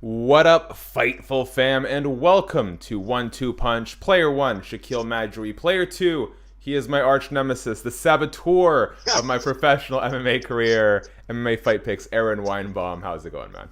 What up, Fightful fam, and welcome to 1-2 Punch. Player 1, Shakiel Mahjouri. Player 2, he is my arch nemesis, the saboteur of my professional MMA career, MMA fight picks, Aaron Weinbaum. How's it going, man?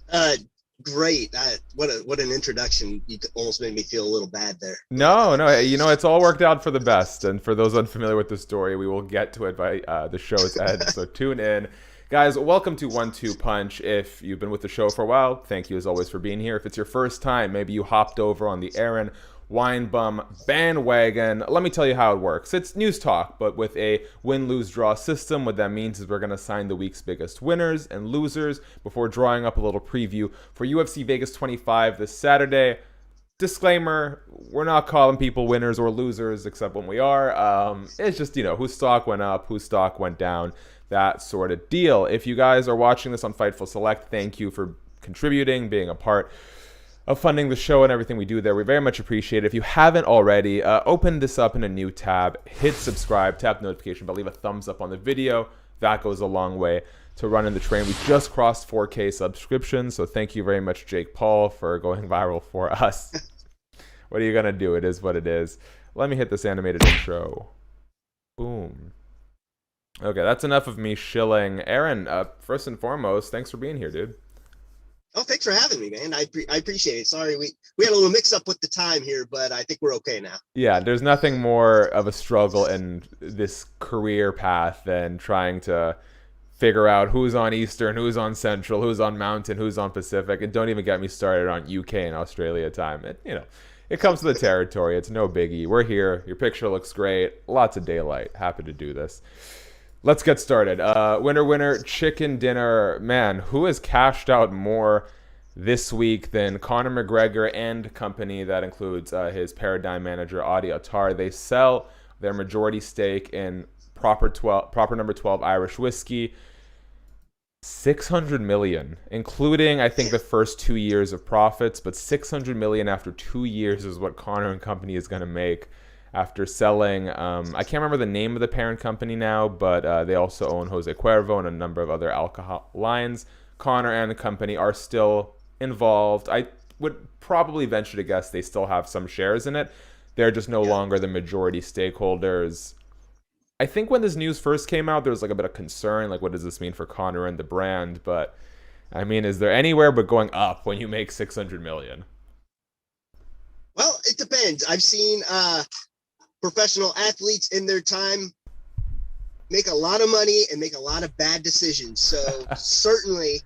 Uh, Great. What an introduction. You almost made me feel a little bad there. But No, it's all worked out for the best. And for those unfamiliar with the story, we will get to it by the show's end, so tune in. Guys, welcome to 1-2 Punch. If you've been with the show for a while, thank you as always for being here. If it's your first time, maybe you hopped over on the Aaron Weinbaum bandwagon. Let me tell you how it works. It's news talk, but with a win-lose-draw system. What that means is we're going to assign the week's biggest winners and losers before drawing up a little preview for UFC Vegas 25 this Saturday. Disclaimer, we're not calling people winners or losers except when we are. It's just, whose stock went up, whose stock went down, that sort of deal. If you guys are watching this on Fightful Select, thank you for contributing, being a part of funding the show and everything we do there. We very much appreciate it. If you haven't already, open this up in a new tab, hit subscribe, tap notification bell, leave a thumbs up on the video. That goes a long way to running the train. We just crossed 4K subscriptions, so thank you very much, Jake Paul, for going viral for us. What are you going to do? It is what it is. Let me hit this animated intro. Boom. Okay, that's enough of me shilling. Aaron, first and foremost, thanks for being here, dude. oh, thanks for having me, man. I appreciate it. Sorry, we had a little mix up with the time here, but I think we're okay now. Yeah, there's nothing more of a struggle in this career path than trying to figure out who's on Eastern, who's on Central, who's on Mountain, who's on Pacific, and don't even get me started on UK and Australia time. It comes to the territory. It's no biggie. We're here. Your picture looks great. Lots of daylight. Happy to do this. Let's get started. Winner, chicken dinner. Man, who has cashed out more this week than Conor McGregor and company? That includes his paradigm manager, Adi Attar. They sell their majority stake in proper number 12 Irish whiskey. 600 million, including, I think, the first 2 years of profits, but 600 million after 2 years is what Conor and company is going to make after selling, I can't remember the name of the parent company now, but they also own Jose Cuervo and a number of other alcohol lines. Conor and the company are still involved. I would probably venture to guess they still have some shares in it. They're just no longer the majority stakeholders. I think when this news first came out, there was like a bit of concern, like what does this mean for Conor and the brand? But I mean, is there anywhere but going up when you make 600 million? Well, it depends. I've seen professional athletes in their time make a lot of money and make a lot of bad decisions. So certainly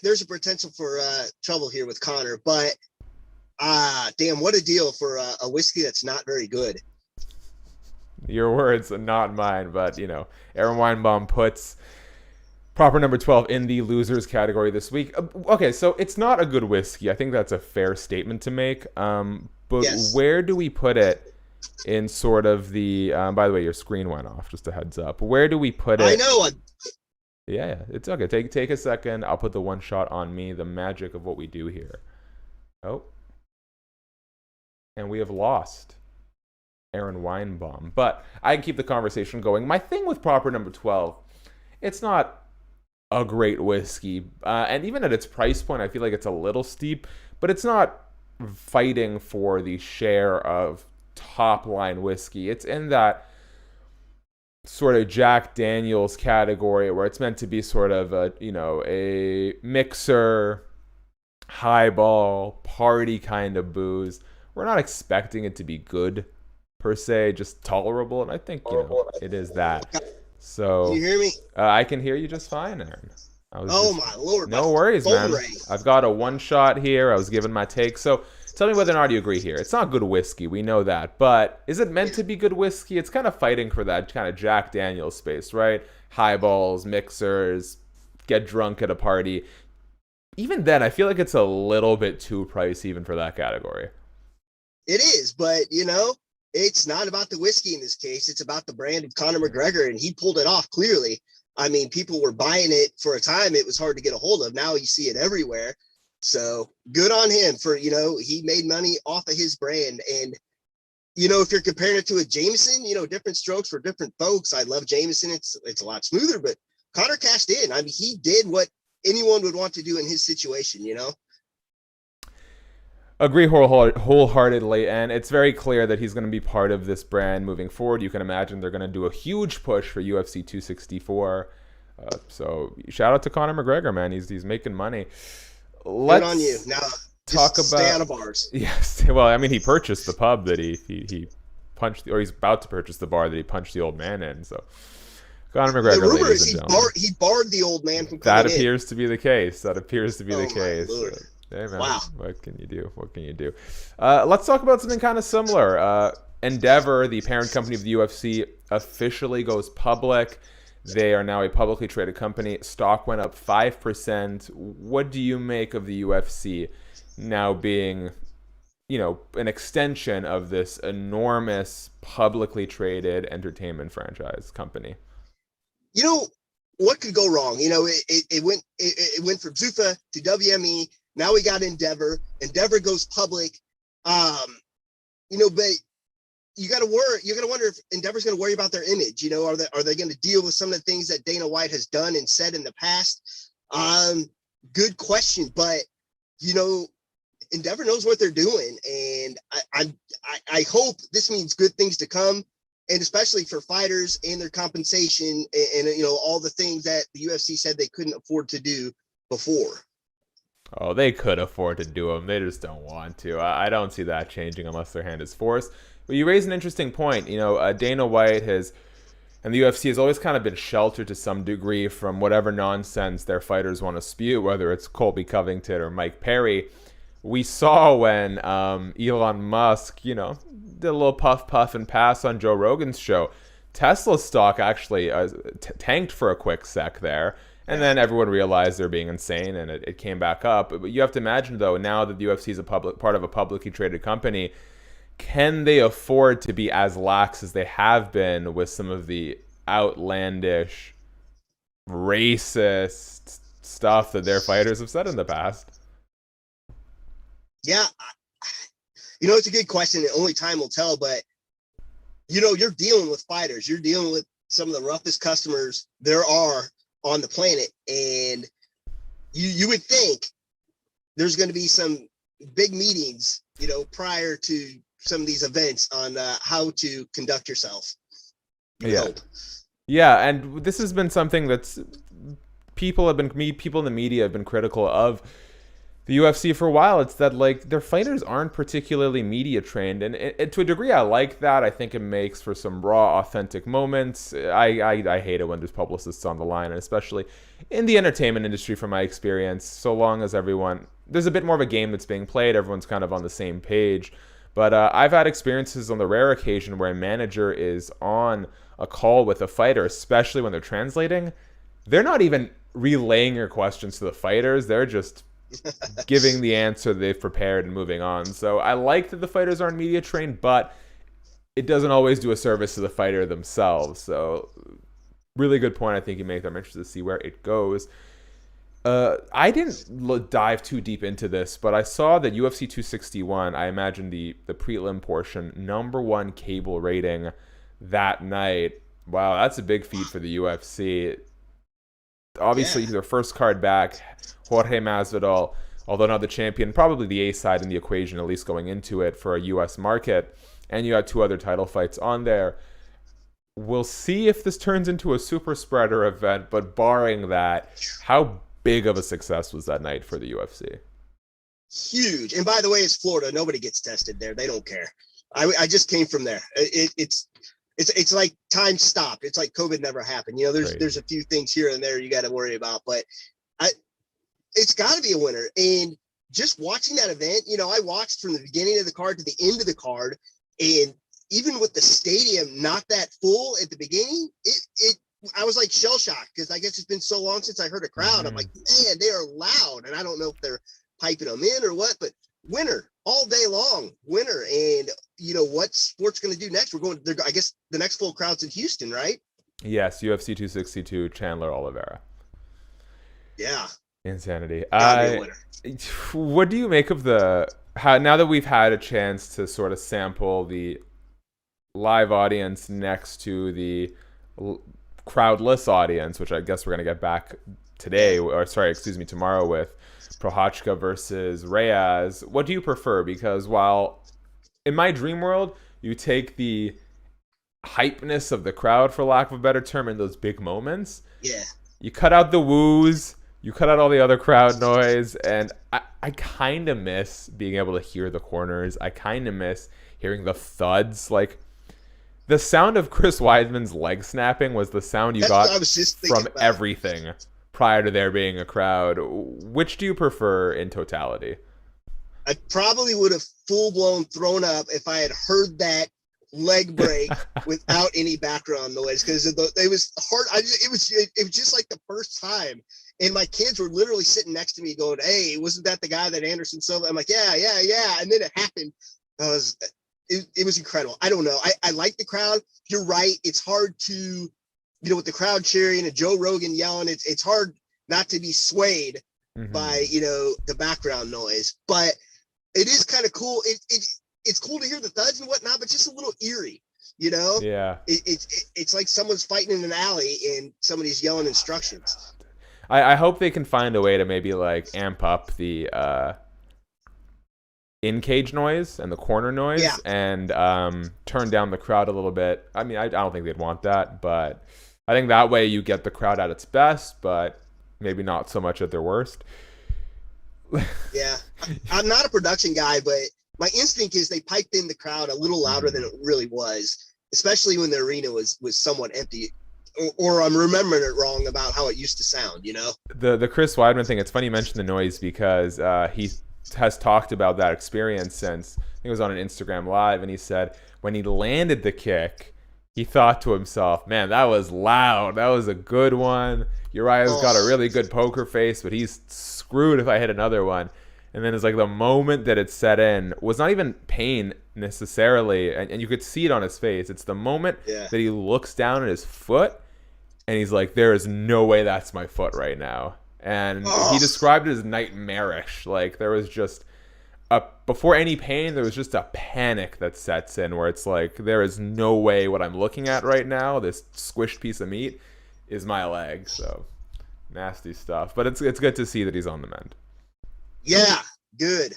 there's a potential for trouble here with Conor. But damn, what a deal for a whiskey that's not very good. Your words, not mine, but Aaron Weinbaum puts proper number 12 in the losers category this week. Okay, so it's not a good whiskey. I think that's a fair statement to make. But Yes. where do we put it in sort of the? By the way, your screen went off. Just a heads up. Where do we put it? I know. Yeah, it's okay. Take a second. I'll put the one shot on me. The magic of what we do here. Oh, and we have lost Aaron Weinbaum, but I can keep the conversation going. My thing with proper number 12, it's not a great whiskey, and even at its price point, I feel like it's a little steep, but it's not fighting for the share of top line whiskey. It's in that sort of Jack Daniels category where it's meant to be sort of a mixer, highball, party kind of booze. We're not expecting it to be good per se, just tolerable, and I think it is that. So Can you hear me? I can hear you just fine, Aaron. My Lord. No worries, man. Rang. I've got a one shot here. I was giving my take. So tell me whether or not you agree here. It's not good whiskey. We know that. But is it meant to be good whiskey? It's kind of fighting for that kind of Jack Daniels space, right? Highballs, mixers, get drunk at a party. Even then, I feel like it's a little bit too pricey even for that category. It is, but it's not about the whiskey in this case. It's about the brand of Conor McGregor, and he pulled it off clearly. I mean, people were buying it for a time. It was hard to get a hold of. Now you see it everywhere. So good on him for, he made money off of his brand. And, if you're comparing it to a Jameson, different strokes for different folks. I love Jameson. It's a lot smoother, but Conor cashed in. I mean, he did what anyone would want to do in his situation, you know? Agree wholeheartedly, and it's very clear that he's going to be part of this brand moving forward. You can imagine they're going to do a huge push for UFC 264. So shout out to Conor McGregor, man. He's making money. Good on you. Now talk about stay out of bars. Yes. Well, I mean, he purchased the pub that he punched, or he's about to purchase the bar that he punched the old man in. So Conor McGregor. The rumor is he barred the old man from coming in. That appears to be the case. That appears to be the case. Lord. Hey, man, wow. What can you do? What can you do? Let's talk about something kind of similar. Endeavor, the parent company of the UFC, officially goes public. They are now a publicly traded company. Stock went up 5%. What do you make of the UFC now being, an extension of this enormous publicly traded entertainment franchise company? What could go wrong? It went from Zuffa to WME. Now we got Endeavor. Endeavor goes public. But you got to worry. You're going to wonder if Endeavor's going to worry about their image. Are they going to deal with some of the things that Dana White has done and said in the past? Good question. But Endeavor knows what they're doing, and I hope this means good things to come, and especially for fighters and their compensation and all the things that the UFC said they couldn't afford to do before. Oh, they could afford to do them. They just don't want to. I don't see that changing unless their hand is forced. But you raise an interesting point. Dana White and the UFC has always kind of been sheltered to some degree from whatever nonsense their fighters want to spew, whether it's Colby Covington or Mike Perry. We saw when Elon Musk, did a little puff and pass on Joe Rogan's show. Tesla's stock actually tanked for a quick sec there. And then everyone realized they're being insane, and it came back up. But you have to imagine, though, now that the UFC is part of a publicly traded company, can they afford to be as lax as they have been with some of the outlandish, racist stuff that their fighters have said in the past? Yeah, it's a good question, and only time will tell. But you're dealing with fighters. You're dealing with some of the roughest customers there are on the planet, and you would think there's going to be some big meetings, prior to some of these events on how to conduct yourself. Yeah, and this has been something that's people in the media have been critical of the UFC for a while. It's that their fighters aren't particularly media trained, and to a degree I like that. I think it makes for some raw, authentic moments. I hate it when there's publicists on the line, and especially in the entertainment industry from my experience, so long as there's a bit more of a game that's being played, everyone's kind of on the same page. But I've had experiences on the rare occasion where a manager is on a call with a fighter, especially when they're translating. They're not even relaying your questions to the fighters. They're just giving the answer they've prepared and moving on. So I like that the fighters aren't media trained, but it doesn't always do a service to the fighter themselves. So really good point. I think you make. I'm interested to see where it goes. I didn't dive too deep into this, but I saw that UFC 261, I imagine the prelim portion, #1 cable rating that night. Wow, that's a big feat for the UFC. Obviously, their first card back, Jorge Masvidal, although not the champion, probably the A side in the equation, at least going into it for a U.S. market. And you had 2 other title fights on there. We'll see if this turns into a super spreader event, but barring that, how big of a success was that night for the UFC? Huge. And by the way, it's Florida. Nobody gets tested there. They don't care. I just came from there. It's like time stopped. It's like COVID never happened. There's a few things here and there you got to worry about, but it's got to be a winner. And just watching that event, I watched from the beginning of the card to the end of the card, and even with the stadium not that full at the beginning, I was like shell shocked because I guess it's been so long since I heard a crowd. I'm like, man, they are loud, and I don't know if they're piping them in or what, but winner all day long, winner. And what sport's going to do next? We're going. I guess the next full crowd's in Houston, right? Yes, UFC 262, Chandler Oliveira. Yeah. Insanity. What do you make of now that we've had a chance to sort of sample the live audience next to the crowdless audience, which I guess we're going to get back today, or sorry, excuse me, tomorrow with Prochazka versus Reyes. What do you prefer? Because while in my dream world, you take the hypeness of the crowd, for lack of a better term, in those big moments. Yeah. You cut out the woos, you cut out all the other crowd noise, and I kind of miss being able to hear the corners. I kind of miss hearing the thuds. Like, the sound of Chris Weidman's leg snapping was the sound you got from everything prior to there being a crowd. Which do you prefer in totality? I probably would have full-blown thrown up if I had heard that leg break without any background noise, because it was hard. It was just like the first time, and my kids were literally sitting next to me going, "Hey, wasn't that the guy that Anderson Silva?" I'm like, yeah, and then it happened. It was incredible. I don't know. I like the crowd. You're right. It's hard to, with the crowd cheering and Joe Rogan yelling, it's hard not to be swayed by, the background noise. But it is kind of cool. It's cool to hear the thuds and whatnot, but just a little eerie, Yeah. It's like someone's fighting in an alley and somebody's yelling instructions. I hope they can find a way to maybe like amp up the in-cage noise and the corner noise, and turn down the crowd a little bit. I mean, I don't think they'd want that, but I think that way you get the crowd at its best, but maybe not so much at their worst. Yeah. I'm not a production guy, but my instinct is they piped in the crowd a little louder than it really was, especially when the arena was somewhat empty. Or I'm remembering it wrong about how it used to sound, The Chris Weidman thing, it's funny you mention the noise, because he has talked about that experience since, I think it was on an Instagram Live, and he said when he landed the kick, he thought to himself, man, that was loud. That was a good one. Uriah's got a really good poker face, but he's screwed if I hit another one. And then it's like the moment that it set in was not even pain necessarily, and you could see it on his face. It's the moment that he looks down at his foot, and he's like, there is no way that's my foot right now. And he described it as nightmarish. Like, there was just before any pain, there was just a panic that sets in where it's like, there is no way what I'm looking at right now, this squished piece of meat, is my leg. So nasty stuff. But it's good to see that he's on the mend. Yeah, good.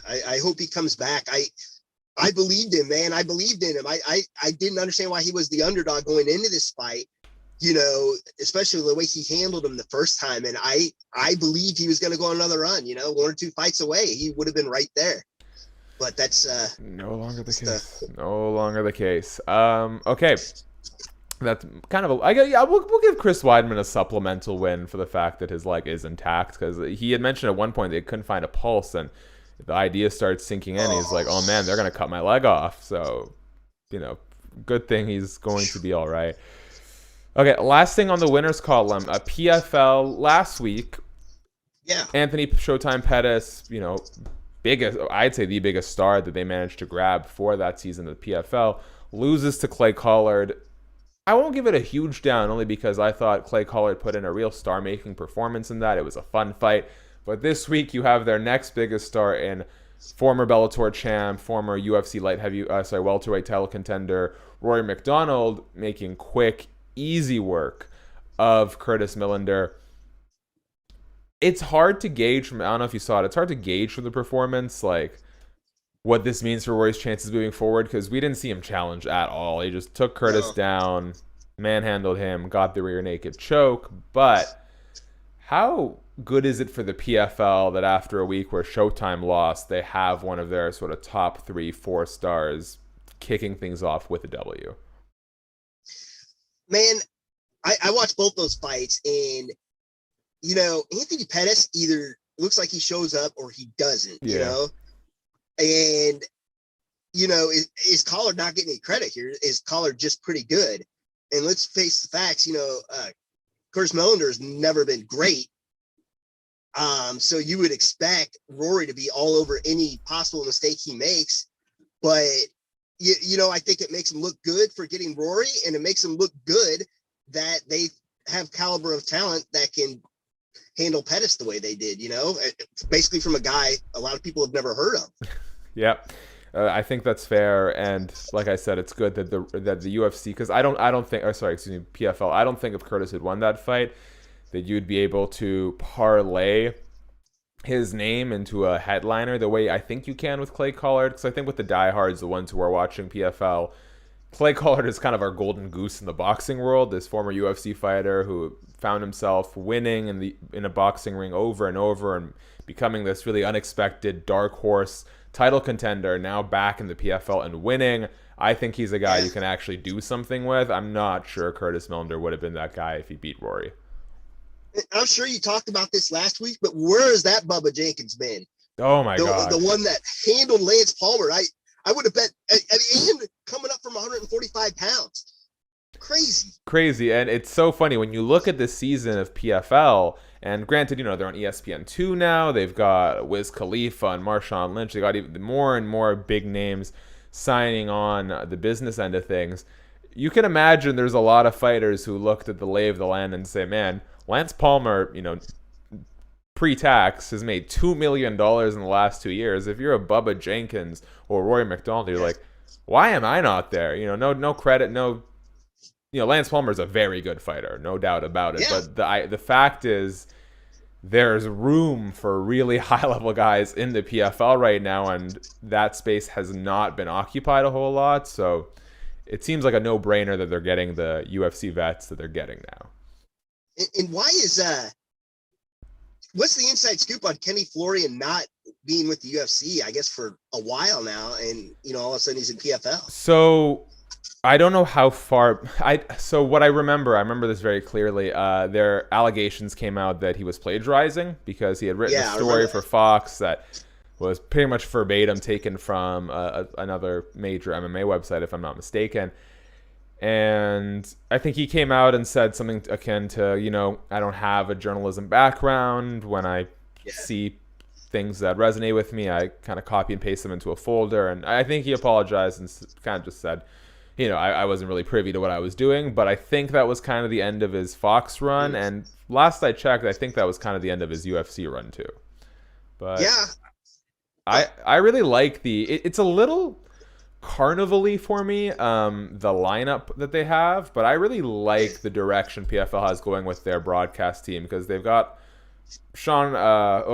I hope he comes back. I believed him, man. I believed in him. I didn't understand why he was the underdog going into this fight, especially the way he handled him the first time. And I believed he was going to go on another run, 1 or 2 fights away. He would have been right there. But that's no longer the case. No longer the case. Okay. That's kind of we'll give Chris Weidman a supplemental win for the fact that his leg is intact, because he had mentioned at one point they couldn't find a pulse, and the idea starts sinking in. He's like, oh man, they're going to cut my leg off. So, good thing he's going to be all right. Okay, last thing on the winners column, a PFL last week. Yeah. Anthony Showtime Pettis, biggest, I'd say the biggest star that they managed to grab for that season of the PFL, loses to Clay Collard. I won't give it a huge down, only because I thought Clay Collard put in a real star-making performance in that. It was a fun fight. But this week you have their next biggest star in former Bellator champ, former UFC welterweight title contender Rory McDonald, making quick, easy work of Curtis Millender. It's hard to gauge from, I don't know if you saw it, it's hard to gauge from the performance, like, what this means for Rory's chances moving forward, because we didn't see him challenge at all. He just took Curtis down, manhandled him, got the rear naked choke. But how good is it for the PFL that after a week where Showtime lost, they have one of their sort of top 3-4 stars kicking things off with a W? Man, I watched both those fights, and Anthony Pettis either looks like he shows up or he doesn't. And is Collard not getting any credit here? Is Collard just pretty good? And let's face the facts, Curtis Millender has never been great. So you would expect Rory to be all over any possible mistake he makes. But I think it makes him look good for getting Rory, and it makes him look good that they have caliber of talent that can handle Pettis the way they did, basically from a guy a lot of people have never heard of. Yep. I think that's fair, and like I said, it's good that the UFC, because I don't think PFL, I don't think if Curtis had won that fight, that you'd be able to parlay his name into a headliner the way I think you can with Clay Collard. Because I think with the diehards, the ones who are watching PFL, Clay Collard is kind of our golden goose in the boxing world. This former UFC fighter who found himself winning in a boxing ring over and over and becoming this really unexpected dark horse title contender, now back in the PFL and winning. I think he's a guy you can actually do something with. I'm not sure Curtis Millender would have been that guy if he beat Rory. I'm sure you talked about this last week, but where has that Bubba Jenkins been? Oh my God. The one that handled Lance Palmer. I would have bet, and coming up from 145 pounds. Crazy. And it's so funny when you look at this season of PFL, and granted, they're on ESPN2 now. They've got Wiz Khalifa and Marshawn Lynch. They got even more and more big names signing on the business end of things. You can imagine there's a lot of fighters who looked at the lay of the land and say, man, Lance Palmer, pre-tax has made $2 million in the last 2 years. If you're a Bubba Jenkins or Rory McDonald, you're like, why am I not there? No credit, no. Lance Palmer is a very good fighter, no doubt about it. Yeah. But the fact is, there's room for really high-level guys in the PFL right now, and that space has not been occupied a whole lot. So it seems like a no-brainer that they're getting the UFC vets that they're getting now. And why is what's the inside scoop on Kenny Florian not being with the UFC? I guess for a while now, and all of a sudden he's in PFL. So I don't know how far. So what I remember this very clearly. Their allegations came out that he was plagiarizing because he had written a story for Fox that was pretty much verbatim taken from another major MMA website, if I'm not mistaken. And I think he came out and said something akin to, I don't have a journalism background. When I see things that resonate with me, I kind of copy and paste them into a folder. And I think he apologized and kind of just said, I wasn't really privy to what I was doing, but I think that was kind of the end of his Fox run. And last I checked, I think that was kind of the end of his UFC run too. But yeah, I really like it's a little carnival-y for me, the lineup that they have, but I really like the direction PFL has going with their broadcast team, because they've got Sean,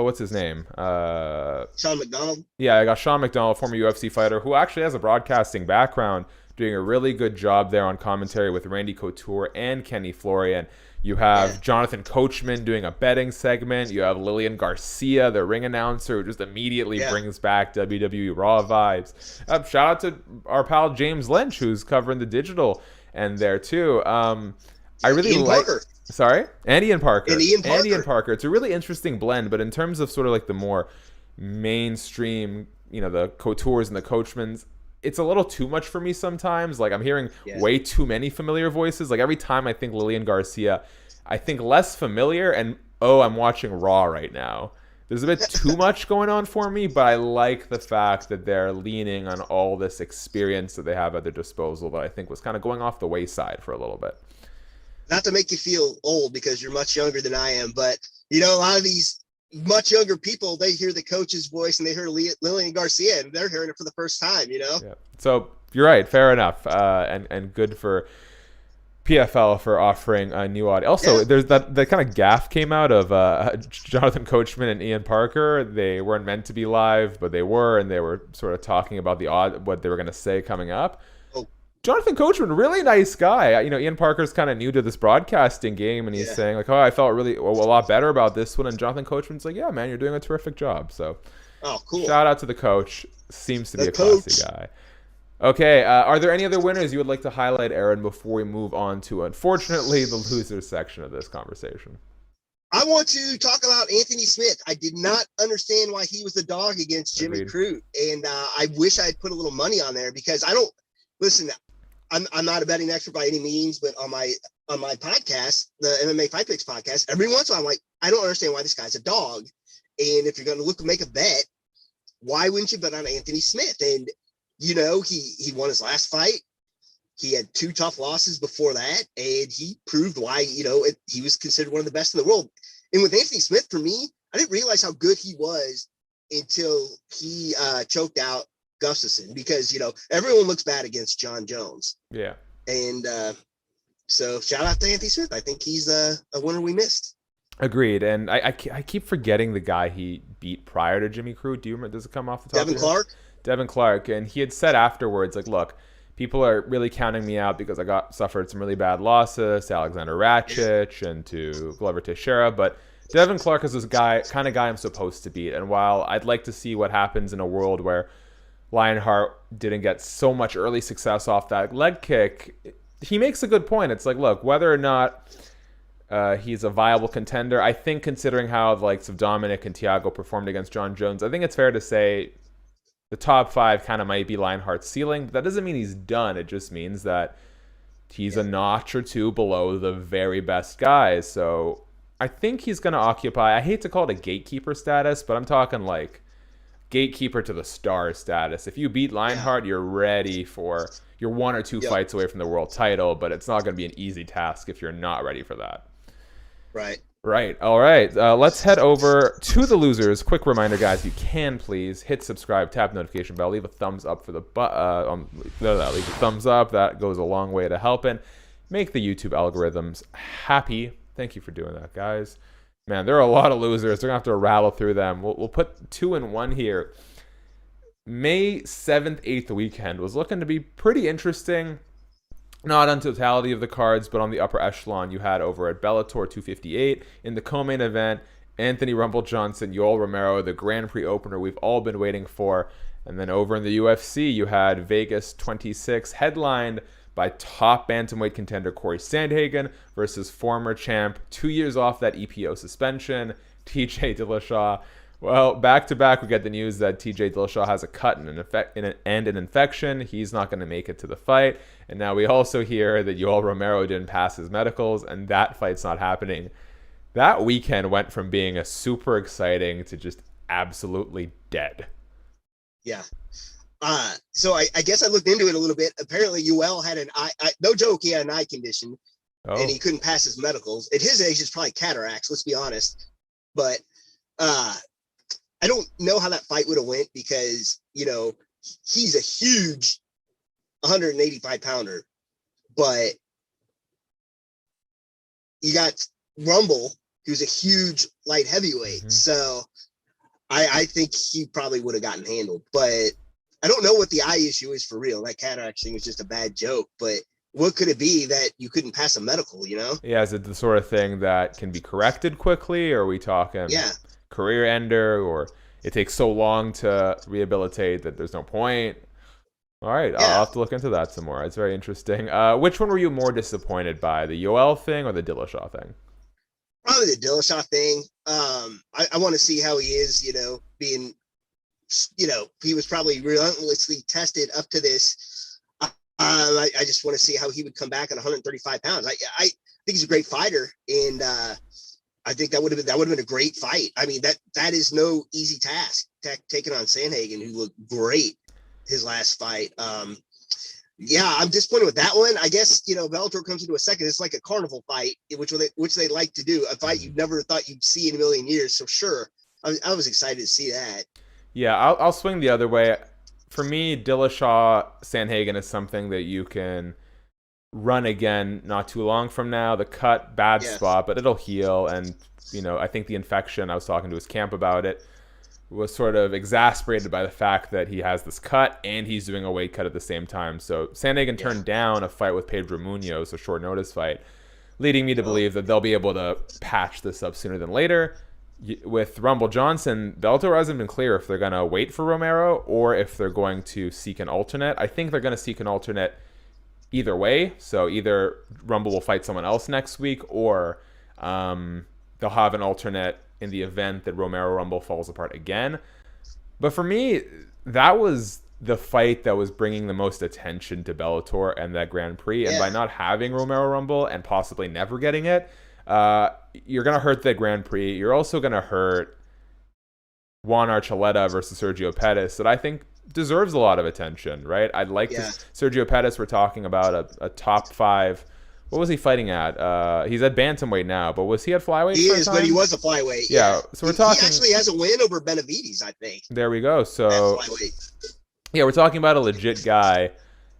what's his name? Sean McDonald. Yeah, I got Sean McDonald, former UFC fighter, who actually has a broadcasting background, doing a really good job there on commentary with Randy Couture and Kenny Florian. You have Jonathan Coachman doing a betting segment. You have Lillian Garcia, the ring announcer, who just immediately brings back WWE Raw vibes. Shout out to our pal James Lynch, who's covering the digital end there too. I really like. Parker. Sorry, and Ian Parker. Ian Parker. It's a really interesting blend, but in terms of sort of like the more mainstream, the Coutures and the Coachmans, it's a little too much for me sometimes. Like, I'm hearing way too many familiar voices. Like, every time I think Lillian Garcia, I think less familiar, and I'm watching Raw right now. There's a bit too much going on for me, but I like the fact that they're leaning on all this experience that they have at their disposal that I think was kind of going off the wayside for a little bit. Not to make you feel old because you're much younger than I am, but a lot of these much younger people, they hear the coach's voice and they hear Lillian Garcia and they're hearing it for the first time, Yeah. So you're right. Fair enough. And good for PFL for offering a new audience. Also, there's that kind of gaffe came out of Jonathan Coachman and Ian Parker. They weren't meant to be live, but they were, and they were sort of talking about what they were going to say coming up. Jonathan Coachman, really nice guy. Ian Parker's kind of new to this broadcasting game, and he's saying like, I felt really a lot better about this one. And Jonathan Coachman's like, yeah, man, you're doing a terrific job. So, cool. Shout out to the coach. Seems to be a classy guy. Okay, are there any other winners you would like to highlight, Aaron, before we move on to, unfortunately, the losers section of this conversation? I want to talk about Anthony Smith. I did not understand why he was a dog against Jimmy Crute, and I wish I had put a little money on there because I don't listen. I'm not a betting expert by any means, but on my podcast, the MMA Fight Picks podcast, every once in a while I'm like, I don't understand why this guy's a dog. And if you're going to make a bet, why wouldn't you bet on Anthony Smith? And he won his last fight. He had 2 tough losses before that, and he proved why he was considered one of the best in the world. And with Anthony Smith, for me, I didn't realize how good he was until he choked out Gustafsson, because everyone looks bad against John Jones. Yeah. And so shout out to Anthony Smith. I think he's a winner we missed. Agreed. And I keep forgetting the guy he beat prior to Jimmy Crute. Do you remember? Does it come off the top Devin of your head? Clark. Devin Clark. And he had said afterwards, like, look, people are really counting me out because I suffered some really bad losses to Alexander Rakic and to Glover Teixeira. But Devin Clark is this kind of guy I'm supposed to beat. And while I'd like to see what happens in a world where Lionheart didn't get so much early success off that leg kick, he makes a good point. It's like, look, whether or not he's a viable contender, I think considering how the likes of Dominic and Thiago performed against John Jones, I think it's fair to say the top 5 kind of might be Lionheart's ceiling. But that doesn't mean he's done. It just means that he's a notch or two below the very best guys. So I think he's going to occupy, I hate to call it a gatekeeper status, but I'm talking like gatekeeper to the star status. If you beat Lionheart, you're ready for, you're 1 or 2 fights away from the world title, but it's not going to be an easy task if you're not ready for that. Right. All right. Let's head over to the losers. Quick reminder, guys, you can please hit subscribe, tap notification bell, leave a thumbs up for the leave a thumbs up. That goes a long way to helping make the YouTube algorithms happy. Thank you for doing that, guys. Man, there are a lot of losers. They're gonna have to rattle through them. We'll put 2 in 1 here. May 7th, 8th weekend was looking to be pretty interesting. Not on totality of the cards, but on the upper echelon you had over at Bellator 258 in the co-main event, Anthony Rumble Johnson, Yoel Romero, the Grand Prix opener we've all been waiting for. And then over in the UFC, you had Vegas 26 headlined by top bantamweight contender Corey Sandhagen versus former champ, 2 years off that EPO suspension, TJ Dillashaw. Well, back-to-back, we get the news that TJ Dillashaw has a cut and an infection. He's not going to make it to the fight. And now we also hear that Yoel Romero didn't pass his medicals, and that fight's not happening. That weekend went from being a super exciting to just absolutely dead. Yeah. So I guess I looked into it a little bit. Apparently, Yoel had an eye, no joke, he had an eye condition, and he couldn't pass his medicals. At his age, it's probably cataracts, let's be honest. But I don't know how that fight would have went because, you know, he's a huge 185 pounder, but you got Rumble, who's a huge light heavyweight. Mm-hmm. So I think he probably would have gotten handled, but I don't know what the eye issue is for real. That cataract thing was just a bad joke, but what could it be that you couldn't pass a medical, you know? Yeah, is it the sort of thing that can be corrected quickly, or are we talking career ender, or it takes so long to rehabilitate that there's no point? All right, I'll have to look into that some more. It's very interesting. Which one were you more disappointed by, the Yoel thing or the Dillashaw thing? Probably the Dillashaw thing. I want to see how he is, you know, being, you know, he was probably relentlessly tested up to this. I just want to see how he would come back at 135 pounds. I think he's a great fighter, and I think that would have been a great fight. I mean, that is no easy task, taking on Sandhagen, who looked great his last fight. I'm disappointed with that one. I guess, you know, Bellator comes into a second. It's like a carnival fight, which they like to do, a fight you never thought you'd see in a million years. So sure, I was excited to see that. Yeah, I'll swing the other way. For me, Dillashaw Sandhagen is something that you can run again not too long from now. The cut, bad spot, but it'll heal. And, you know, I think the infection, I was talking to his camp about it, was sort of exasperated by the fact that he has this cut and he's doing a weight cut at the same time. So Sandhagen turned down a fight with Pedro Munoz, a short notice fight, leading me to believe that they'll be able to patch this up sooner than later. With Rumble Johnson, Bellator hasn't been clear if they're going to wait for Romero or if they're going to seek an alternate. I think they're going to seek an alternate either way. So either Rumble will fight someone else next week, or they'll have an alternate in the event that Romero Rumble falls apart again. But for me, that was the fight that was bringing the most attention to Bellator and that Grand Prix. And by not having Romero Rumble and possibly never getting it, you're going to hurt the Grand Prix. You're also going to hurt Juan Archuleta versus Sergio Pettis, that I think deserves a lot of attention, right? I'd like to... Sergio Pettis, we're talking about a top 5... What was he fighting at? He's at bantamweight now, but was he at flyweight? He is, but he was a flyweight. Yeah. So we're talking. He actually has a win over Benavides, I think. There we go. So yeah, we're talking about a legit guy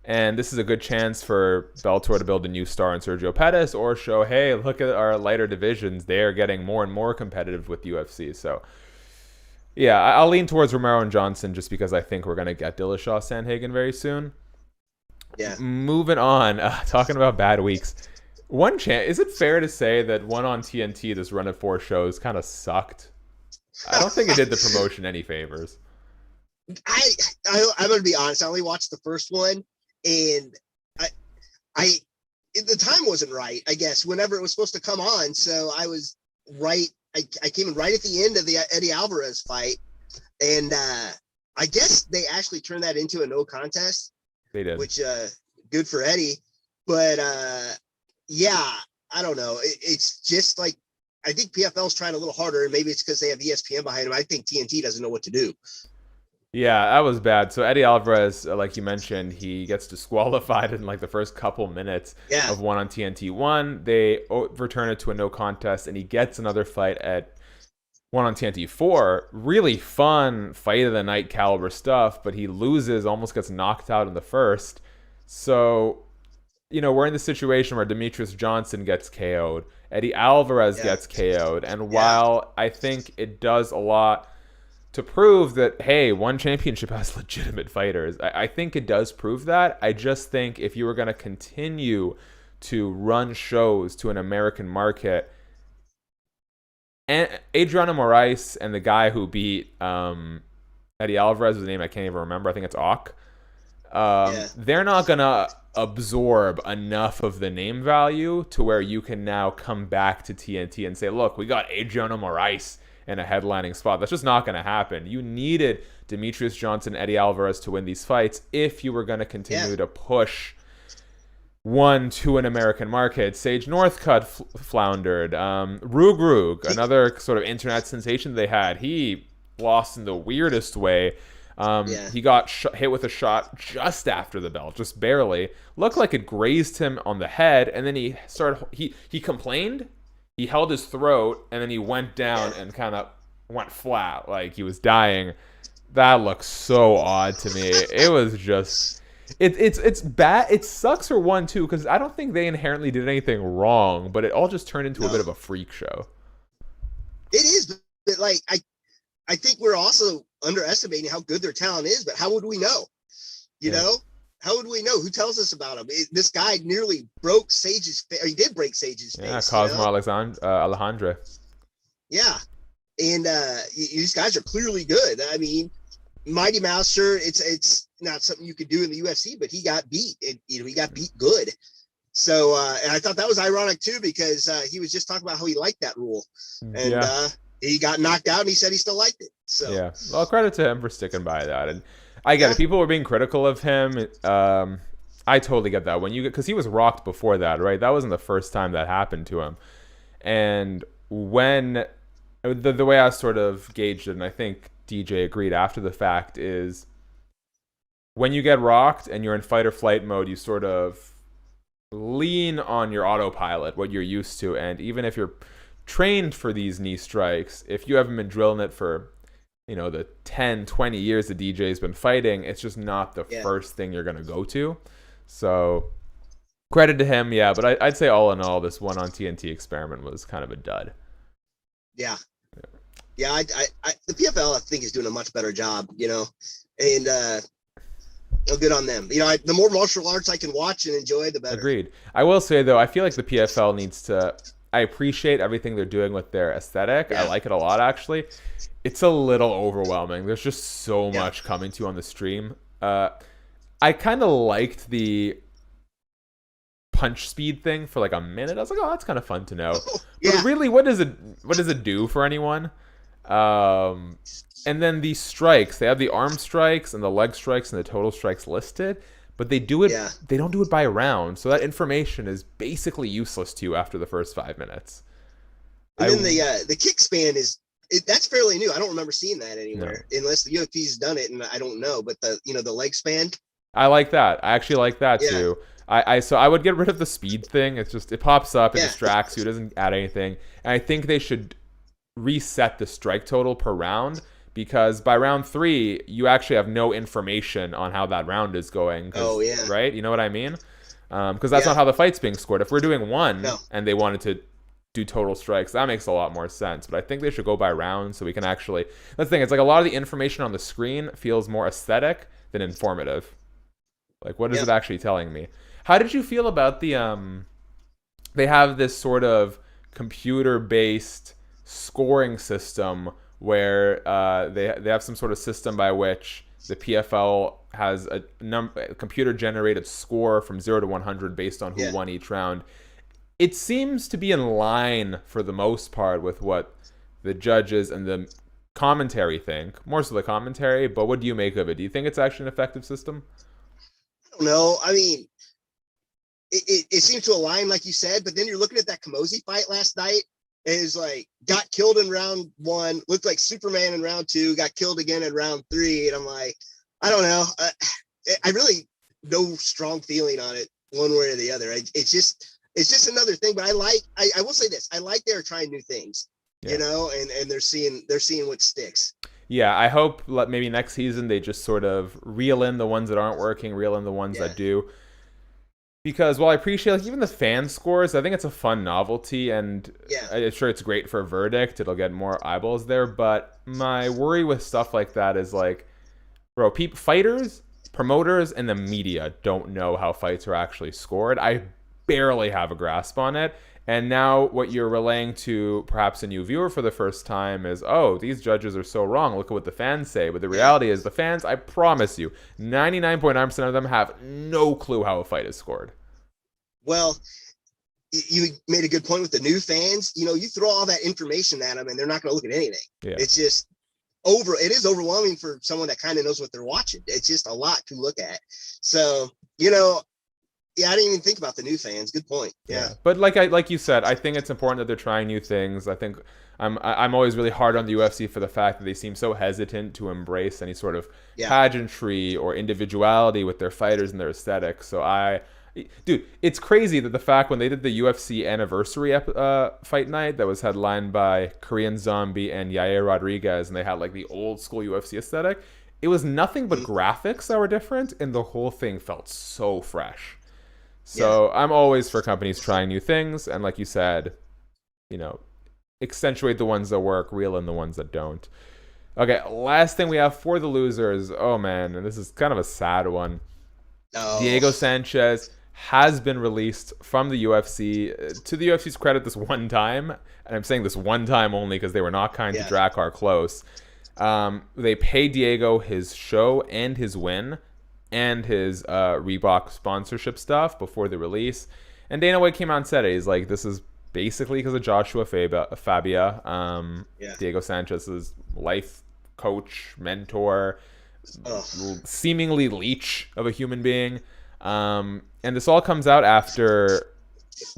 And this is a good chance for Bellator to build a new star in Sergio Pettis or show, hey, look at our lighter divisions. They are getting more and more competitive with UFC. So, yeah, I'll lean towards Romero and Johnson just because I think we're going to get Dillashaw Sandhagen very soon. Yeah. Moving on, talking about bad weeks. Is it fair to say that one on TNT, this run of 4 shows, kind of sucked? I don't think it did the promotion any favors. I'm going to be honest. I only watched the first one. And the time wasn't right, I guess, whenever it was supposed to come on. So I was right. I came in right at the end of the Eddie Alvarez fight. And I guess they actually turned that into a no contest. They did. Which, good for Eddie. But, yeah, I don't know. It's just like, I think PFL's trying a little harder, and maybe it's because they have ESPN behind them. I think TNT doesn't know what to do. Yeah, that was bad. So Eddie Alvarez, like you mentioned, he gets disqualified in like the first couple minutes of one on TNT 1. They return it to a no contest, and he gets another fight at one on TNT 4. Really fun fight of the night caliber stuff, but he loses, almost gets knocked out in the first. So, we're in the situation where Demetrius Johnson gets KO'd, Eddie Alvarez gets KO'd, and while I think it does a lot to prove that, hey, one championship has legitimate fighters, I think it does prove that. I just think if you were going to continue to run shows to an American market, and Adriano Moraes and the guy who beat Eddie Alvarez, whose name I can't even remember, I think it's Ock, they're not going to absorb enough of the name value to where you can now come back to TNT and say, look, we got Adriano Moraes in a headlining spot. That's just not going to happen. You needed Demetrius Johnson, Eddie Alvarez to win these fights if you were going to continue to push one to an American market. Sage Northcutt floundered. Rug, another sort of internet sensation they had, he lost in the weirdest way. He got hit with a shot just after the bell, just barely. Looked like it grazed him on the head, and then he complained. He held his throat, and then he went down and kind of went flat, like he was dying. That looks so odd to me. It was just, it's bad. It sucks for one too, because I don't think they inherently did anything wrong, but it all just turned into a bit of a freak show. It is, but like I think we're also underestimating how good their talent is. But how would we know? You know? How would we know? Who tells us about him? This guy nearly broke Sage's face, or he did break Sage's face. Yeah, Cosmo Alejandro. Yeah. And these guys are clearly good. I mean, Mighty Mouse, sure, it's not something you could do in the UFC, but he got beat. He got beat good. So, and I thought that was ironic too, because he was just talking about how he liked that rule. And he got knocked out, and he said he still liked it. So yeah, well, credit to him for sticking by that. And I get it. People were being critical of him. I totally get that. Because he was rocked before that, right? That wasn't the first time that happened to him. And when the way I sort of gauged it, and I think DJ agreed after the fact, is when you get rocked and you're in fight or flight mode, you sort of lean on your autopilot, what you're used to. And even if you're trained for these knee strikes, if you haven't been drilling it for the 10, 20 years the DJ's been fighting, it's just not the first thing you're going to go to. So credit to him, but I'd say all in all, this one on TNT experiment was kind of a dud. Yeah. The PFL, I think, is doing a much better job, and good on them. The more martial arts I can watch and enjoy, the better. Agreed. I will say, though, I feel like the PFL needs to... I appreciate everything they're doing with their aesthetic. I like it a lot, actually. It's a little overwhelming. There's just so much coming to you on the stream. I kind of liked the punch speed thing for like a minute. I was like, oh, that's kind of fun to know. But really, what does it do for anyone? And then the strikes. They have the arm strikes and the leg strikes and the total strikes listed. But they do it. They don't do it by round, so that information is basically useless to you after the first 5 minutes. And then the kick span that's fairly new. I don't remember seeing that anywhere, unless the UFP's done it, and I don't know. But the leg span. I like that. I actually like that too. So I would get rid of the speed thing. It's just it pops up, it distracts you, it doesn't add anything. And I think they should reset the strike total per round, because by round 3, you actually have no information on how that round is going. Oh, yeah. Right? You know what I mean? Because that's Yeah. not how the fight's being scored. If we're doing one No. and they wanted to do total strikes, that makes a lot more sense. But I think they should go by rounds so we can actually... That's the thing. It's like a lot of the information on the screen feels more aesthetic than informative. Like, what is it actually telling me? How did you feel about the... They have this sort of computer-based scoring system where they have some sort of system by which the PFL has a computer-generated score from 0 to 100 based on who won each round. It seems to be in line for the most part with what the judges and the commentary think. More so the commentary, but what do you make of it? Do you think it's actually an effective system? I don't know. I mean, it seems to align, like you said, but then you're looking at that Kamosi fight last night. And it's like, got killed in round 1, looked like Superman in round 2, got killed again in round 3. And I'm like, I don't know. I really no strong feeling on it one way or the other. It's just another thing. But I will say this. I like they're trying new things, you know, and they're seeing what sticks. Yeah, I hope maybe next season they just sort of reel in the ones that aren't working, reel in the ones that do. Because while I appreciate like even the fan scores, I think it's a fun novelty, and I'm sure it's great for a verdict. It'll get more eyeballs there. But my worry with stuff like that is like, bro, fighters, promoters, and the media don't know how fights are actually scored. I barely have a grasp on it. And now what you're relaying to perhaps a new viewer for the first time is, oh, these judges are so wrong. Look at what the fans say. But the reality is the fans, I promise you, 99.9% of them have no clue how a fight is scored. Well, you made a good point with the new fans. You know, you throw all that information at them and they're not going to look at anything. Yeah. It's just it is overwhelming for someone that kind of knows what they're watching. It's just a lot to look at. So, you know, I didn't even think about the new fans. Good point. Yeah. But like you said, I think it's important that they're trying new things. I think I'm always really hard on the UFC for the fact that they seem so hesitant to embrace any sort of pageantry or individuality with their fighters and their aesthetics. So dude, it's crazy that the fact when they did the UFC anniversary fight night that was headlined by Korean Zombie and Yair Rodriguez, and they had like the old school UFC aesthetic, it was nothing but graphics that were different, and the whole thing felt so fresh. So I'm always for companies trying new things, and like you said, you know, accentuate the ones that work, reel in the ones that don't. Okay, last thing we have for the losers. Oh man, and this is kind of a sad one. Diego Sanchez has been released from the UFC. To the UFC's credit, this one time, and I'm saying this one time only because they were not kind to Drakkar Close. They paid Diego his show and his win and his Reebok sponsorship stuff before the release. And Dana White came out and said it. He's like, this is basically because of Joshua Fabia, Diego Sanchez's life coach, mentor, seemingly leech of a human being. And this all comes out after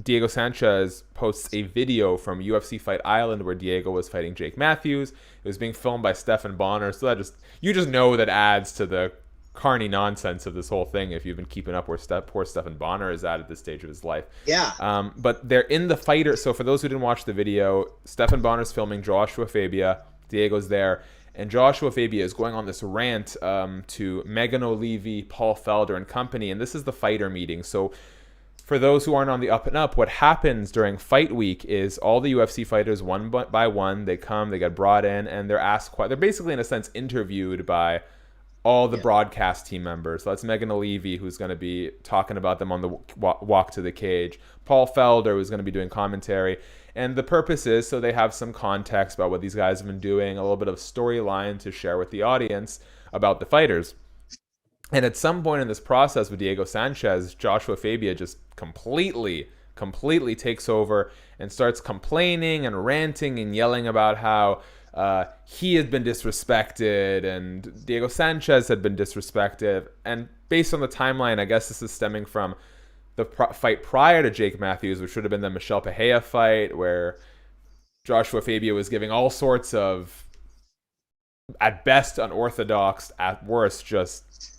Diego Sanchez posts a video from UFC Fight Island where Diego was fighting Jake Matthews. It was being filmed by Stephan Bonner. So you just know that adds to the carny nonsense of this whole thing if you've been keeping up where poor Stephan Bonner is at this stage of his life. Yeah. But they're in the fighter. So for those who didn't watch the video, Stephan Bonner's filming Joshua Fabia. Diego's there. And Joshua Fabia is going on this rant to Megan O'Leary, Paul Felder, and company. And this is the fighter meeting. So for those who aren't on the up and up, what happens during fight week is all the UFC fighters, one by one, they come, they get brought in, and they're basically, in a sense, interviewed by all the broadcast team members. So that's Megan O'Leary, who's going to be talking about them on the walk to the cage. Paul Felder, who's going to be doing commentary. And the purpose is so they have some context about what these guys have been doing, a little bit of storyline to share with the audience about the fighters. And at some point in this process with Diego Sanchez, Joshua Fabia just completely takes over and starts complaining and ranting and yelling about how he had been disrespected and Diego Sanchez had been disrespected. And based on the timeline, I guess this is stemming from the fight prior to Jake Matthews, which would have been the Michelle Pereira fight, where Joshua Fabia was giving all sorts of, at best, unorthodox, at worst, just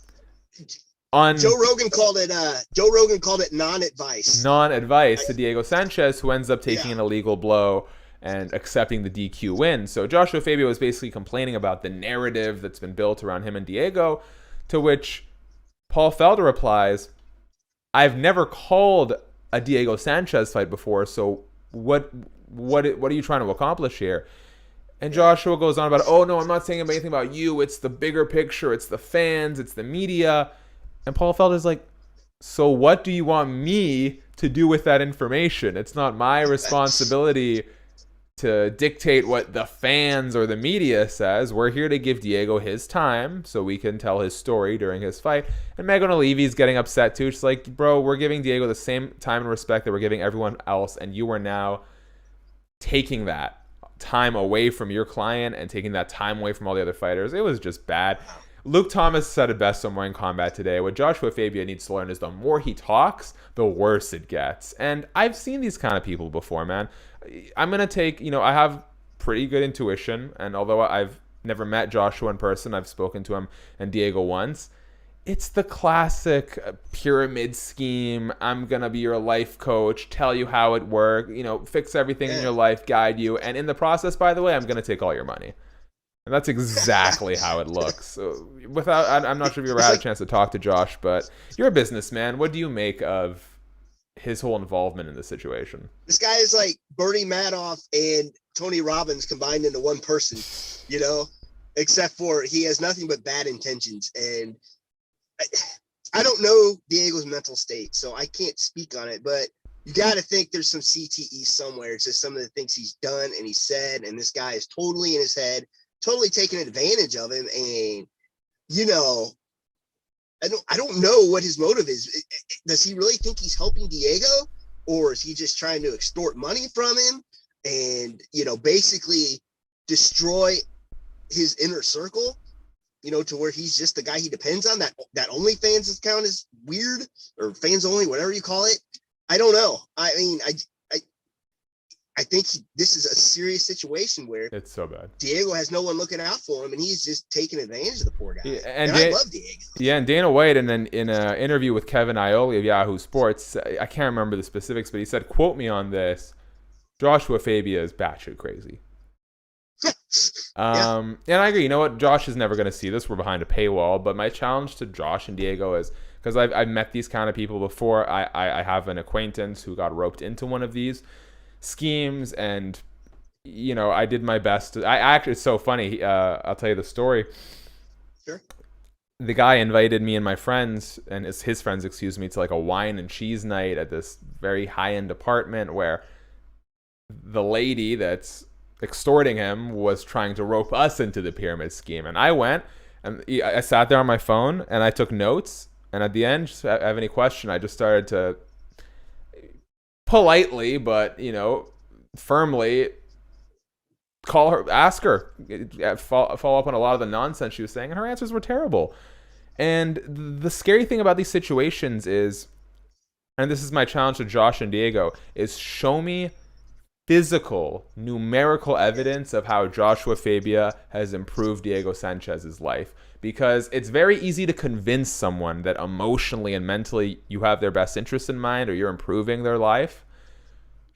Joe Rogan called it non-advice. Non-advice to Diego Sanchez, who ends up taking an illegal blow and accepting the DQ win. So Joshua Fabio was basically complaining about the narrative that's been built around him and Diego, to which Paul Felder replies, I've never called a Diego Sanchez fight before, so what are you trying to accomplish here? And Joshua goes on about, oh no, I'm not saying anything about you, it's the bigger picture, it's the fans, it's the media. And Paul Felder's like, so what do you want me to do with that information? It's not my responsibility to dictate what the fans or the media says. We're here to give Diego his time so we can tell his story during his fight. And Megan O'Leary's getting upset too. She's like, bro, we're giving Diego the same time and respect that we're giving everyone else, and you are now taking that time away from your client and taking that time away from all the other fighters. It was just bad. Luke Thomas said it best somewhere in Combat today. What Joshua Fabio needs to learn is the more he talks, the worse it gets. And I've seen these kind of people before, man. I'm going to take, I have pretty good intuition. And although I've never met Joshua in person, I've spoken to him and Diego once. It's the classic pyramid scheme. I'm going to be your life coach, tell you how it works, fix everything in your life, guide you. And in the process, by the way, I'm going to take all your money. And that's exactly how it looks. So I'm not sure if you ever had a chance to talk to Josh, but you're a businessman. What do you make of his whole involvement in this situation? This guy is like Bernie Madoff and Tony Robbins combined into one person, except for he has nothing but bad intentions. And I don't know Diego's mental state, so I can't speak on it, but you got to think there's some CTE somewhere. It's just some of the things he's done and he said, and this guy is totally in his head, totally taking advantage of him. And, I don't know what his motive is. Does he really think he's helping Diego, or is he just trying to extort money from him and, basically destroy his inner circle? To where he's just the guy he depends on. That OnlyFans account is weird, or fans only, whatever you call it. I don't know. I mean, I think this is a serious situation where it's so bad. Diego has no one looking out for him, and he's just taking advantage of the poor guy. Yeah, and I love Diego. Yeah, and Dana White, and then in an interview with Kevin Iole of Yahoo Sports, I can't remember the specifics, but he said, quote me on this, Joshua Fabio is batshit crazy. And I agree. You know what? Josh is never going to see this. We're behind a paywall. But my challenge to Josh and Diego is, because I've met these kind of people before. I have an acquaintance who got roped into one of these schemes, and I did my best. It's so funny. I'll tell you the story. Sure. The guy invited me and my friends, and his friends, to like a wine and cheese night at this very high-end apartment where the lady that's extorting him was trying to rope us into the pyramid scheme. And I went and I sat there on my phone and I took notes, and at the end, just have any question, I just started to politely but firmly ask her, follow up on a lot of the nonsense she was saying, and her answers were terrible. And the scary thing about these situations is, and this is my challenge to Josh and Diego, is show me physical, numerical evidence of how Joshua Fabio has improved Diego Sanchez's life. Because it's very easy to convince someone that emotionally and mentally you have their best interest in mind, or you're improving their life.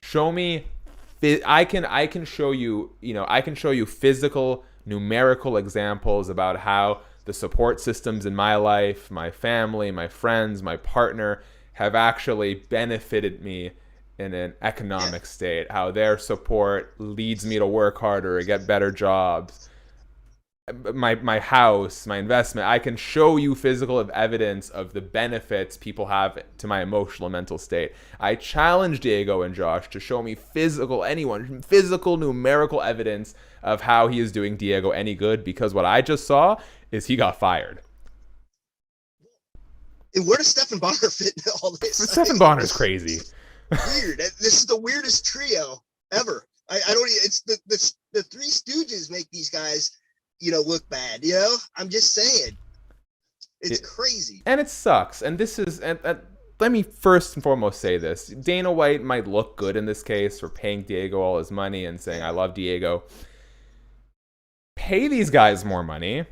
Show me, I can show you, I can show you physical, numerical examples about how the support systems in my life, my family, my friends, my partner have actually benefited me in an economic state, how their support leads me to work harder, or get better jobs, my house, my investment. I can show you physical evidence of the benefits people have to my emotional and mental state. I challenge Diego and Josh to show me physical numerical evidence of how he is doing Diego any good, because what I just saw is he got fired. And where does Stephan Bonnar fit in all this? Stephan Bonner's crazy. Weird. This is the weirdest trio ever. I don't. It's the Three Stooges make these guys, look bad. I'm just saying, it's crazy, and it sucks. And this is, and let me first and foremost say this: Dana White might look good in this case for paying Diego all his money and saying, "I love Diego." Pay these guys more money.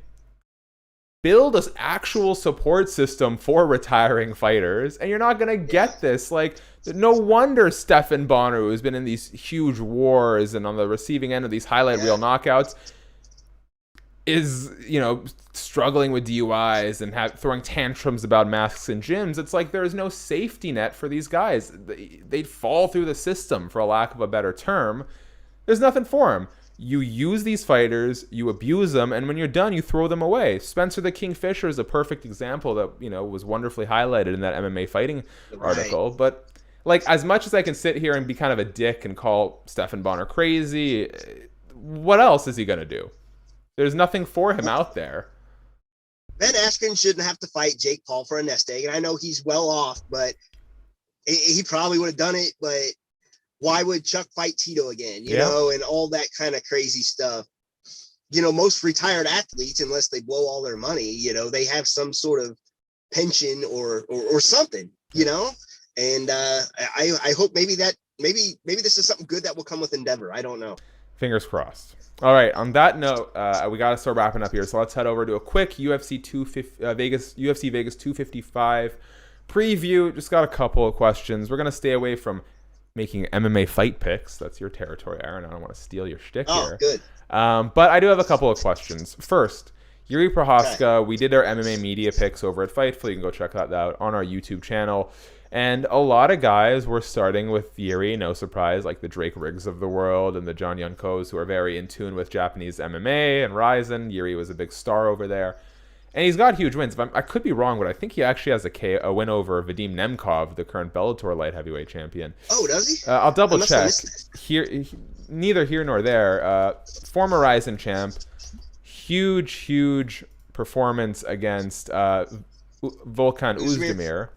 build an actual support system for retiring fighters, and you're not going to get this. Like, no wonder Stephan Bonner, who's been in these huge wars and on the receiving end of these highlight reel knockouts, is, struggling with DUIs and throwing tantrums about masks in gyms. It's like there's no safety net for these guys. They'd fall through the system, for a lack of a better term. There's nothing for them. You use these fighters, you abuse them, and when you're done, you throw them away. Spencer the King Fisher is a perfect example that, was wonderfully highlighted in that MMA fighting article. But, like, as much as I can sit here and be kind of a dick and call Stephan Bonner crazy, what else is he going to do? There's nothing for him out there. Ben Askren shouldn't have to fight Jake Paul for a nest egg, and I know he's well off, but he probably would have done it, but why would Chuck fight Tito again, you know, and all that kind of crazy stuff. Most retired athletes, unless they blow all their money, they have some sort of pension or something, and I hope maybe this is something good that will come with Endeavor. I don't know. Fingers crossed. All right. On that note, we got to start wrapping up here. So let's head over to a quick UFC Vegas 255 preview. Just got a couple of questions. We're going to stay away from making MMA fight picks. That's your territory, Aaron. I don't want to steal your shtick here. Oh, good. But I do have a couple of questions. First, Yuri Prohaska, we did our MMA media picks over at Fightful. You can go check that out on our YouTube channel. And a lot of guys were starting with Yuri, no surprise, like the Drake Riggs of the world and the John Yonkos, who are very in tune with Japanese MMA and Ryzen. Yuri was a big star over there. And he's got huge wins. I could be wrong, but I think he actually has a win over Vadim Nemkov, the current Bellator light heavyweight champion. Oh, does he? I'll double check. Neither here nor there. Former Ryzen champ. Huge performance against Volkan Oezdemir.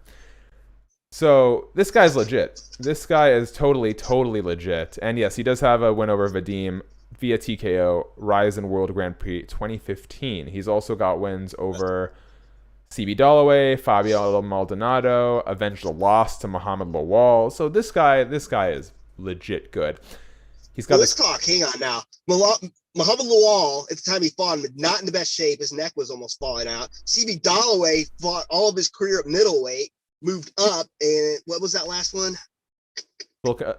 So this guy's legit. This guy is totally legit. And yes, he does have a win over Vadim via TKO, Ryzen World Grand Prix 2015. He's also got wins over CB Dollaway, Fabio Maldonado, avenged a loss to Muhammad Lawal. So this guy is legit good. He's got let's talk. Hang on now. Muhammad Lawal, at the time he fought him, not in the best shape. His neck was almost falling out. CB Dollaway fought all of his career at middleweight, moved up, and what was that last one?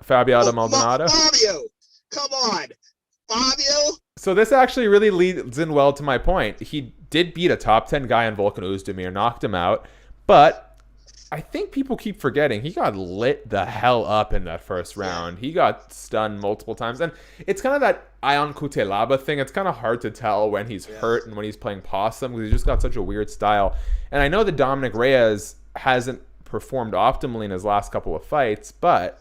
Fabio Maldonado. Fabio, come on. Fabio. So this actually really leads in well to my point. He did beat a top 10 guy in Volkan Oezdemir, knocked him out, but I think people keep forgetting he got lit the hell up in that first round. He got stunned multiple times, and it's kind of that Ion Kutelaba thing. It's kind of hard to tell when he's hurt and when he's playing possum because he's just got such a weird style. And I know that Dominic Reyes hasn't performed optimally in his last couple of fights, but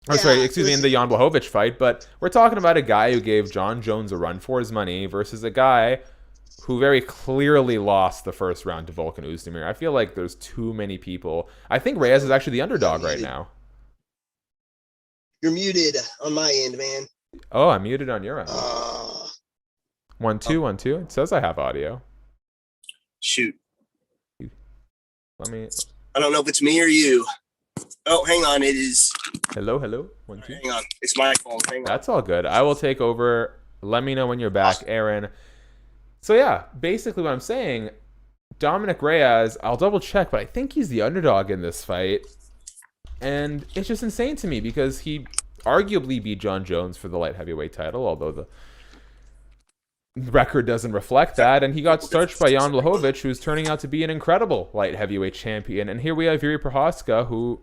in the Jan Blachowicz fight, but we're talking about a guy who gave John Jones a run for his money versus a guy who very clearly lost the first round to Volkan Oezdemir. I feel like there's too many people. I think Reyes is actually the underdog right now. You're muted on my end, man. Oh, I'm muted on your end. 1 2 1 2. It says I have audio. Shoot. Let me. I don't know if it's me or you. Oh, hang on. It is. Hello. 1 2. Hang on. It's my phone. Hang on. That's all good. I will take over. Let me know when you're back, Aaron. So yeah, basically what I'm saying, Dominic Reyes, I'll double check, but I think he's the underdog in this fight. And it's just insane to me because he arguably beat John Jones for the light heavyweight title, although the record doesn't reflect that. And he got starched by Jan Blachowicz, who's turning out to be an incredible light heavyweight champion. And here we have Yuri Prohaska, who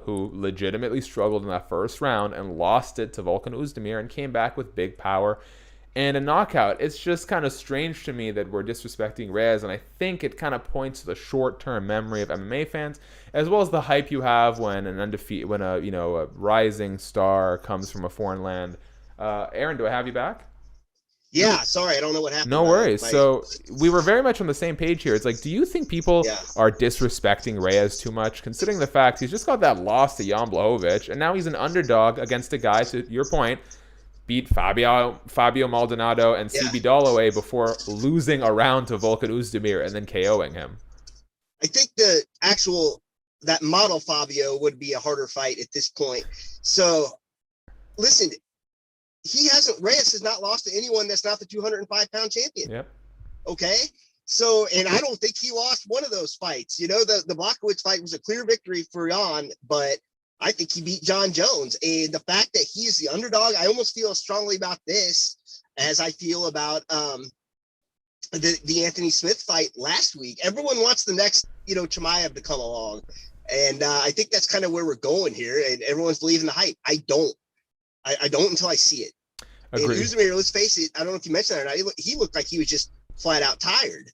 legitimately struggled in that first round and lost it to Volkan Oezdemir and came back with big power and a knockout. It's just kind of strange to me that we're disrespecting Reyes, and I think it kind of points to the short-term memory of MMA fans, as well as the hype you have when a rising star comes from a foreign land. Aaron, do I have you back? Yeah, sorry, I don't know what happened. No worries. So we were very much on the same page here. It's like, do you think people are disrespecting Reyes too much, considering the fact he's just got that loss to Jan Blachowicz, and now he's an underdog against a guy, to your point, beat Fabio Maldonado and CB Dollaway before losing a round to Volkan Oezdemir and then KOing him? I think that model Fabio would be a harder fight at this point. So, listen, Reyes has not lost to anyone that's not the 205-pound champion. Yep. Okay. So, and I don't think he lost one of those fights. You know, the Blachowicz fight was a clear victory for Jan, but I think he beat John Jones. And the fact that he is the underdog, I almost feel as strongly about this as I feel about the Anthony Smith fight last week. Everyone wants the next, Chimaev to come along. And I think that's kind of where we're going here. And everyone's believing the hype. I don't until I see it. Agreed. And Uzumir, let's face it, I don't know if you mentioned that or not. He looked like he was just flat out tired.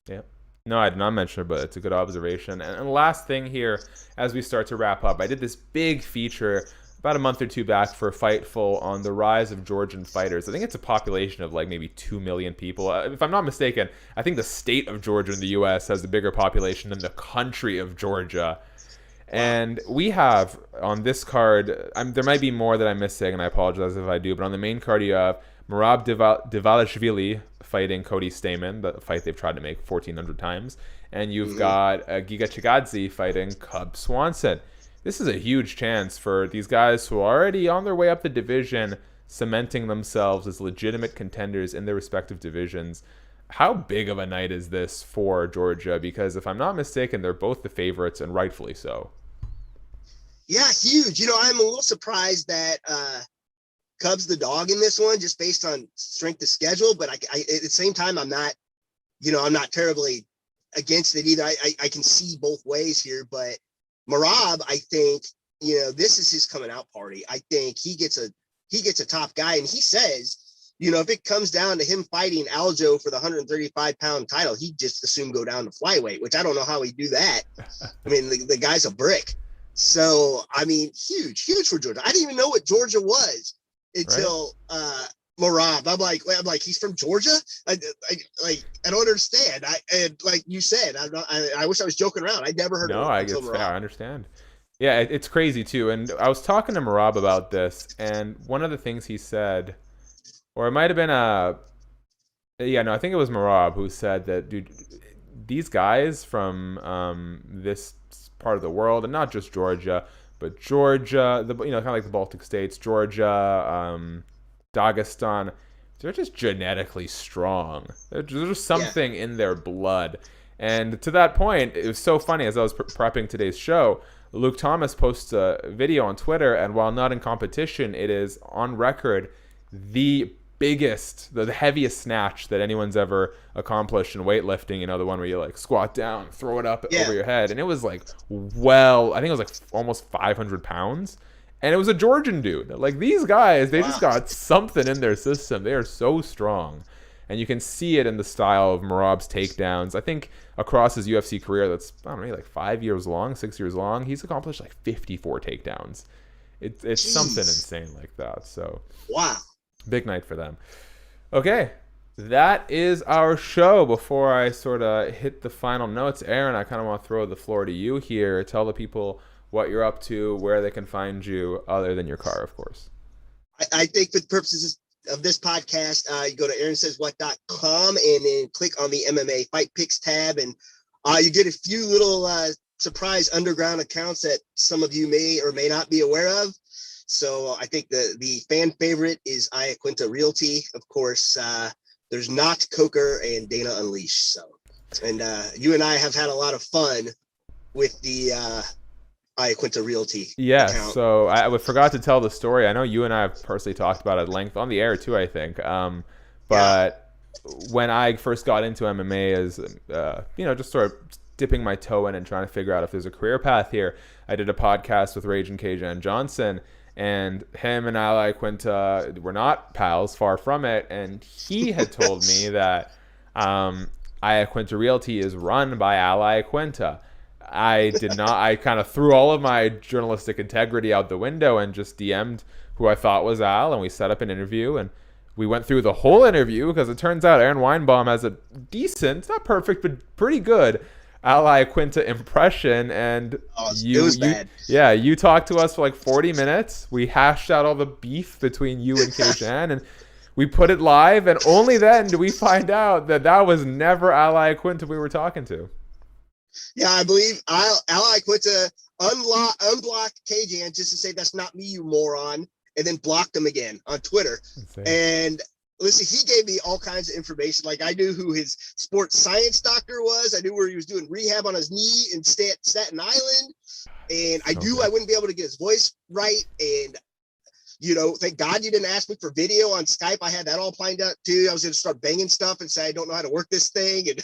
Yeah. No, I did not mention it, but it's a good observation. And last thing here, as we start to wrap up, I did this big feature about a month or two back for Fightful on the rise of Georgian fighters. I think it's a population of like maybe 2 million people. If I'm not mistaken, I think the state of Georgia in the U.S. has a bigger population than the country of Georgia. And we have on this card, there might be more that I'm missing, and I apologize if I do, but on the main card you have Merab Dvalishvili fighting Cody Stamen, the fight they've tried to make 1,400 times. And you've got Giga Chikadze fighting Cub Swanson. This is a huge chance for these guys who are already on their way up the division, cementing themselves as legitimate contenders in their respective divisions. How big of a night is this for Georgia? Because if I'm not mistaken, they're both the favorites, and rightfully so. Yeah, huge. I'm a little surprised that Cubs the dog in this one, just based on strength of schedule. But I at the same time, I'm not terribly against it either. I can see both ways here. But Merab, I think, this is his coming out party. I think he gets a top guy, and he says, if it comes down to him fighting Aljo for the 135-pound title, he'd just assume go down to flyweight, which I don't know how he'd do that. I mean, the guy's a brick. So, I mean, huge for Georgia. I didn't even know what Georgia was until Merab. I'm like, he's from Georgia? I don't understand. And like you said, I wish I was joking around. I never heard of it. No, I understand. Yeah, it's crazy too. And I was talking to Merab about this, and one of the things he said, or it might have been I think it was Merab who said that, dude, these guys from this part of the world, and not just Georgia, but Georgia, kind of like the Baltic states, Georgia, Dagestan, they're just genetically strong. There's something in their blood. And to that point, it was so funny, as I was prepping today's show, Luke Thomas posts a video on Twitter, and while not in competition, it is on record the biggest, the heaviest snatch that anyone's ever accomplished in weightlifting. The one where you like squat down, throw it up over your head, and it was like, I think it was like almost 500 pounds, and it was a Georgian dude. Like, these guys, they just got something in their system. They are so strong, and you can see it in the style of Merab's takedowns. I think across his UFC career, that's, I don't know, like 6 years long, he's accomplished like 54 takedowns. It's something insane like that. So wow. Big night for them. Okay, that is our show. Before I sort of hit the final notes, Aaron, I kind of want to throw the floor to you here. Tell the people what you're up to, where they can find you, other than your car, of course. I think for the purposes of this podcast, you go to aaronsayswhat.com and then click on the MMA Fight Picks tab, and you get a few little surprise underground accounts that some of you may or may not be aware of. So I think the fan favorite is Iaquinta Realty. Of course, there's Not Coker and Dana Unleashed. So, and you and I have had a lot of fun with the Iaquinta Realty account. So I forgot to tell the story. I know you and I have personally talked about it at length on the air too, I think. But when I first got into MMA as, just sort of dipping my toe in and trying to figure out if there's a career path here, I did a podcast with Raging Cajun Johnson. And him and Al Iaquinta were not pals, far from it. And he had told me that Iaquinta Realty is run by Al Iaquinta. I did not. I kind of threw all of my journalistic integrity out the window and just DM'd who I thought was Al, and we set up an interview. And we went through the whole interview because it turns out Aaron Weinbaum has a decent, not perfect, but pretty good Al Iaquinta impression, and it was bad. You talked to us for like 40 minutes. We hashed out all the beef between you and K-Jan, and we put it live, and only then do we find out that was never Al Iaquinta we were talking to. Yeah, I believe Al Iaquinta unblocked K-Jan just to say, "That's not me, you moron," and then blocked him again on Twitter. Insane. And Listen, he gave me all kinds of information. Like I knew who his sports science doctor was. I knew where he was doing rehab on his knee in Staten Island. And I knew I wouldn't be able to get his voice right. And, thank God you didn't ask me for video on Skype. I had that all planned out too. I was going to start banging stuff and say, I don't know how to work this thing. And,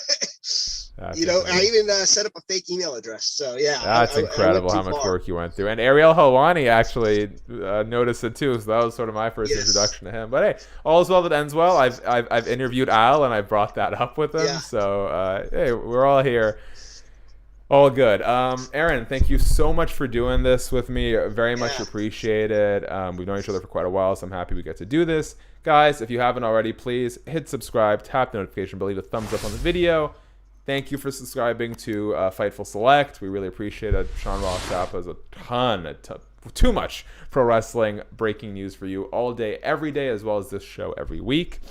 I even set up a fake email address. So, yeah. That's incredible how much work you went through. And Ariel Helwani actually noticed it too. So that was sort of my first introduction to him. But hey, all is well that ends well. I've interviewed Al and I brought that up with him. Yeah. So, hey, we're all here. All good. Aaron, thank you so much for doing this with me. Very much appreciated. We've known each other for quite a while, so I'm happy we get to do this. Guys, if you haven't already, please hit subscribe, tap the notification bell, leave a thumbs up on the video. Thank you for subscribing to Fightful Select. We really appreciate it. Sean Ross Sapp has too much pro wrestling breaking news for you all day, every day, as well as this show every week.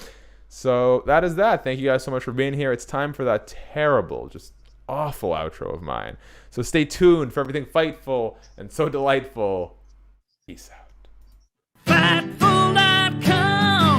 So that is that. Thank you guys so much for being here. It's time for that terrible, just awful outro of mine. So stay tuned for everything Fightful and so delightful. Peace out. Fightful.